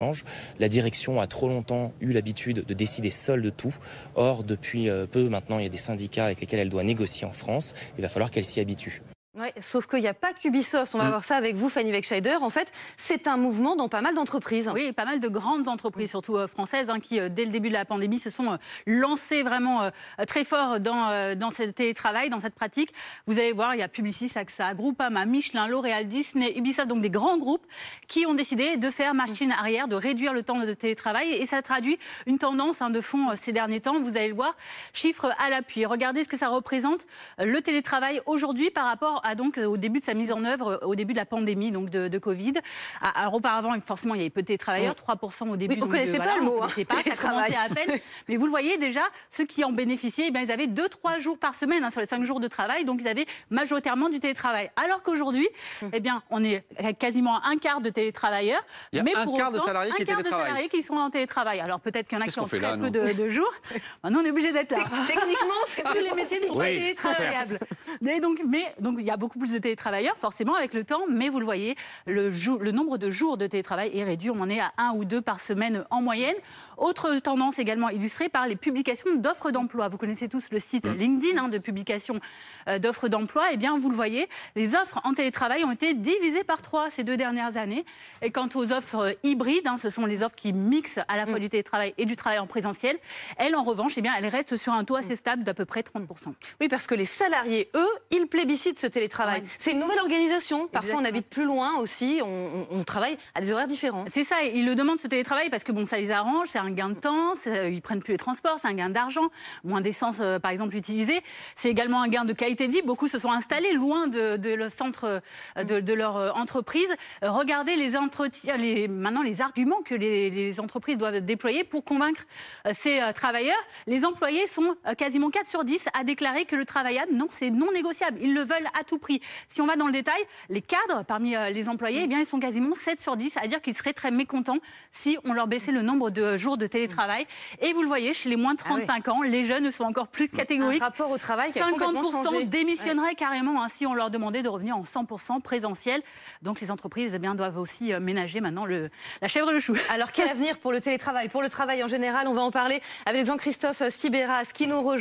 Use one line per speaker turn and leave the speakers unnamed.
La direction a trop longtemps eu l'habitude de décider seule de tout. Or, depuis peu maintenant, il y a des syndicats avec lesquels elle doit négocier en France. Il va falloir qu'elle s'y habitue.
Ouais, sauf qu'il n'y a pas qu'Ubisoft, on va voir ça avec vous, Fanny Wegscheider. En fait, c'est un mouvement dans pas mal d'entreprises.
Oui, pas mal de grandes entreprises, surtout françaises, qui, dès le début de la pandémie, se sont lancées vraiment très fort dans ce télétravail, dans cette pratique. Vous allez voir, il y a Publicis, AXA, Groupama, Michelin, L'Oréal, Disney, Ubisoft, donc des grands groupes qui ont décidé de faire machine arrière, de réduire le temps de télétravail. Et ça traduit une tendance de fond ces derniers temps. Vous allez le voir, chiffres à l'appui. Regardez ce que ça représente, le télétravail aujourd'hui par rapport donc au début de sa mise en œuvre, au début de la pandémie donc de Covid. Alors auparavant, forcément, il y avait peu de télétravailleurs, 3% au début.
Oui, on ne connaissait pas le mot.
Ça commençait à peine. Mais vous le voyez déjà, ceux qui en bénéficiaient, ils avaient 2-3 jours par semaine sur les 5 jours de travail. Donc ils avaient majoritairement du télétravail. Alors qu'aujourd'hui, on est quasiment un quart de télétravailleurs.
Il y a
mais
un
pour
quart de
autant,
salariés
qui sont en télétravail. Alors peut-être qu'il y en a qui ont
fait
très
là,
peu de jours. Nous, on est obligés d'être là.
Techniquement,
tous les métiers ne sont pas télétravaillables. Donc il y a beaucoup plus de télétravailleurs, forcément, avec le temps, mais vous le voyez, le nombre de jours de télétravail est réduit. On en est à 1 ou 2 par semaine en moyenne. Autre tendance également illustrée par les publications d'offres d'emploi. Vous connaissez tous le site LinkedIn de publication d'offres d'emploi. Eh bien, vous le voyez, les offres en télétravail ont été divisées par 3 ces 2 dernières années. Et quant aux offres hybrides, ce sont les offres qui mixent à la fois du télétravail et du travail en présentiel. Elles, en revanche, elles restent sur un taux assez stable d'à peu près 30%.
Oui, parce que les salariés, eux, ils plébiscitent ce télétravail. Ouais. C'est une nouvelle organisation. Parfois, on habite plus loin aussi. On travaille à des horaires différents.
C'est ça. Ils le demandent, ce télétravail, parce que ça les arrange. C'est un gain de temps. Ils prennent plus les transports. C'est un gain d'argent. Moins d'essence, par exemple, utilisée. C'est également un gain de qualité de vie. Beaucoup se sont installés loin de le centre de leur entreprise. Regardez maintenant les arguments que les entreprises doivent déployer pour convaincre ces travailleurs. Les employés sont quasiment 4 sur 10 à déclarer que le travaillable, non, c'est non négociable. Ils le veulent à tout prix. Si on va dans le détail, les cadres parmi les employés, ils sont quasiment 7 sur 10 à dire qu'ils seraient très mécontents si on leur baissait le nombre de jours de télétravail. Et vous le voyez, chez les moins de 35 ans, les jeunes sont encore plus catégoriques.
Un rapport au travail qui a complètement changé.
50% démissionneraient carrément si on leur demandait de revenir en 100% présentiel. Donc les entreprises doivent aussi ménager maintenant la chèvre et le chou.
Alors quel avenir pour le télétravail, pour le travail en général? On va en parler avec Jean-Christophe Sibéras qui nous rejoint.